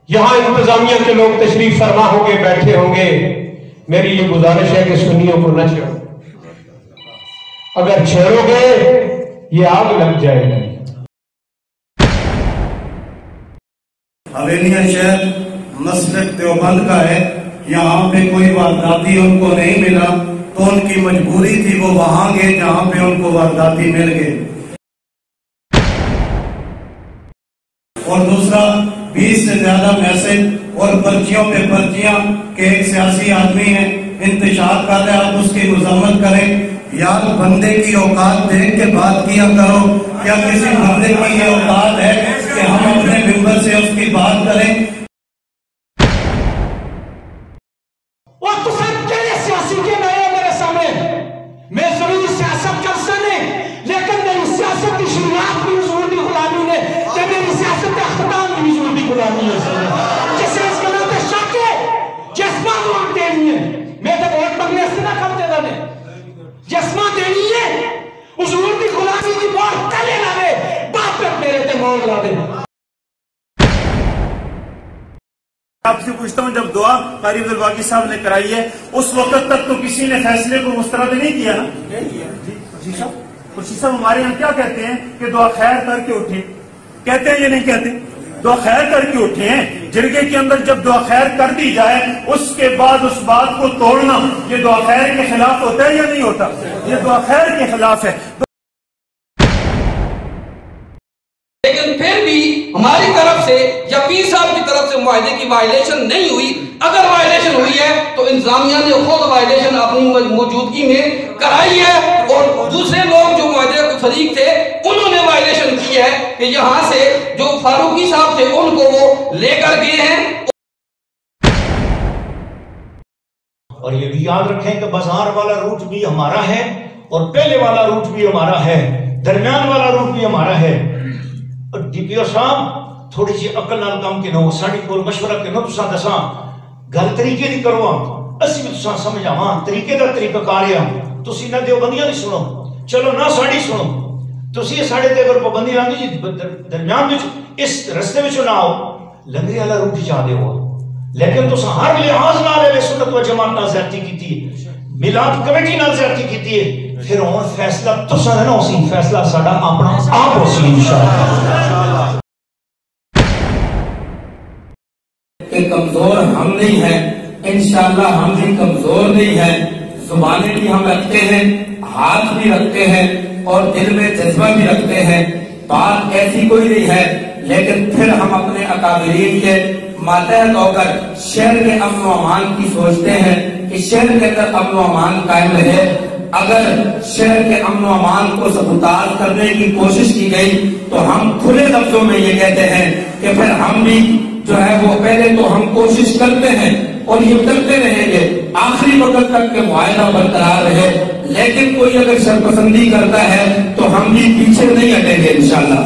یہاں انتظامیہ کے لوگ تشریف فرما ہوں گے، بیٹھے ہوں گے، میری یہ گزارش ہے کہ سنیوں کو نہ چھیڑو، اگر چھیڑو گے یہ آگ لگ جائے گی۔ حویلیہ شہر مسجد دیوبند کا ہے، یہاں پہ کوئی وارداتی ان کو نہیں ملا تو ان کی مجبوری تھی وہ وہاں گئے جہاں پہ ان کو وارداتی مل گئے۔ اور دوسرا 20 سے زیادہ میسج اور پرچیوں پہ پرچیاں کہ ایک سیاسی آدمی ہے انتشار کر رہے، آپ اس کی مذمت کریں۔ یار بندے کی اوقات دیکھ کے بات کیا کرو، کیا کسی بندے کی یہ اوقات ہے کہ ہم اپنے ممبر سے اس کی بات کریں؟ وہ تو سب کہنے سیاسی کے نئے میرے سامنے، میں ضروری سیاست کا حصہ نہیں، لیکن میری سیاست کی شروعات بھی حضور کی غلامی نے، کہ میری سیاست کا اختتام بھی حضور کی غلامی ہے۔ جسے اس کے نام شاکے جسمہ ووٹ دینی ہے، میں تو ووٹ پگنے سے نہ کم دے دانے، جسمہ دینی ہے، حضور کی غلامی کی موت کلے نہ دے، باپ پہ میرے تے موت لا دے۔ آپ سے پوچھتا ہوں، جب دعا قاری عبدالباقی صاحب نے کرائی ہے اس وقت تک تو کسی نے فیصلے کو مسترد نہیں کیا نا؟ جی صاحب ہمارے یہاں کیا کہتے ہیں کہ دعا خیر کر کے اٹھیں، کہتے ہیں یہ نہیں کہتے؟ دعا خیر کر کے اٹھے ہیں، جرگے کے اندر جب دعا خیر کر دی جائے اس کے بعد اس بات کو توڑنا یہ دعا خیر کے خلاف ہوتا ہے یا نہیں ہوتا؟ یہ دعا خیر کے خلاف ہے۔ لیکن پھر بھی ہماری طرف سے یا پیر صاحب کی طرف سے معاہدے کی وائلیشن نہیں ہوئی۔ اگر وائلیشن ہوئی ہے تو انتظامیہ نے خود وائلیشن اپنی موجودگی میں کرائی ہے، اور دوسرے لوگ جو معاہدے کے فریق تھے انہوں نے وائلیشن کی ہے کہ یہاں سے جو فاروقی صاحب تھے ان کو وہ لے کر گئے ہیں۔ اور یہ بھی یاد رکھیں کہ بازار والا روٹ بھی ہمارا ہے اور پہلے والا روٹ بھی ہمارا ہے، درمیان والا روٹ بھی ہمارا ہے۔ اور ڈی پی او صاحب تھوڑی سی عقل نال کام کے نو ساڈے کول مشورہ کے نو تساں دساں گل طریقے دی کرو، اسی بھی تساں سمجھاواں طریقے دا طریقہ کار ہے، تسی نہ دیوبندیاں دی سنو، چلو نہ ساڈی سنو، تسی ساڈے تے اگر پابندی لاندی جی درمیان وچ اس رستے وچ نہ آؤ، لنگری والا روٹ جا دیو، لیکن تساں ہر لحاظ نال اہل سنت و جماعت نال زیادتی کیتی ہے، میلاد کمیٹی نال زیادتی کیتی ہے، پھر ہن فیصلہ تساں نہ ہو سی، فیصلہ ساڈا اپنا آپ ہو سی انشاءاللہ۔ کہ کمزور ہم نہیں ہیں، انشاءاللہ ہم بھی کمزور نہیں ہیں، زبانیں بھی ہم رکھتے ہیں، ہاتھ بھی رکھتے ہیں اور دل میں جذبہ بھی رکھتے ہیں، بات ایسی کوئی نہیں ہے، لیکن پھر ہم اپنے اکابرین کے ماتحت ہو کر شہر کے امن و امان کی سوچتے ہیں کہ شہر کے اندر امن و امان قائم رہے۔ اگر شہر کے امن و امان کو سبوتاژ کرنے کی کوشش کی گئی تو ہم کھلے لفظوں میں یہ کہتے ہیں کہ پھر ہم بھی جو ہے وہ پہلے تو ہم کوشش کرتے ہیں اور یہ کرتے رہیں گے آخری وقت تک کہ معاہدہ برقرار رہے، لیکن کوئی اگر شرپسندی کرتا ہے تو ہم بھی پیچھے نہیں ہٹیں گے انشاءاللہ۔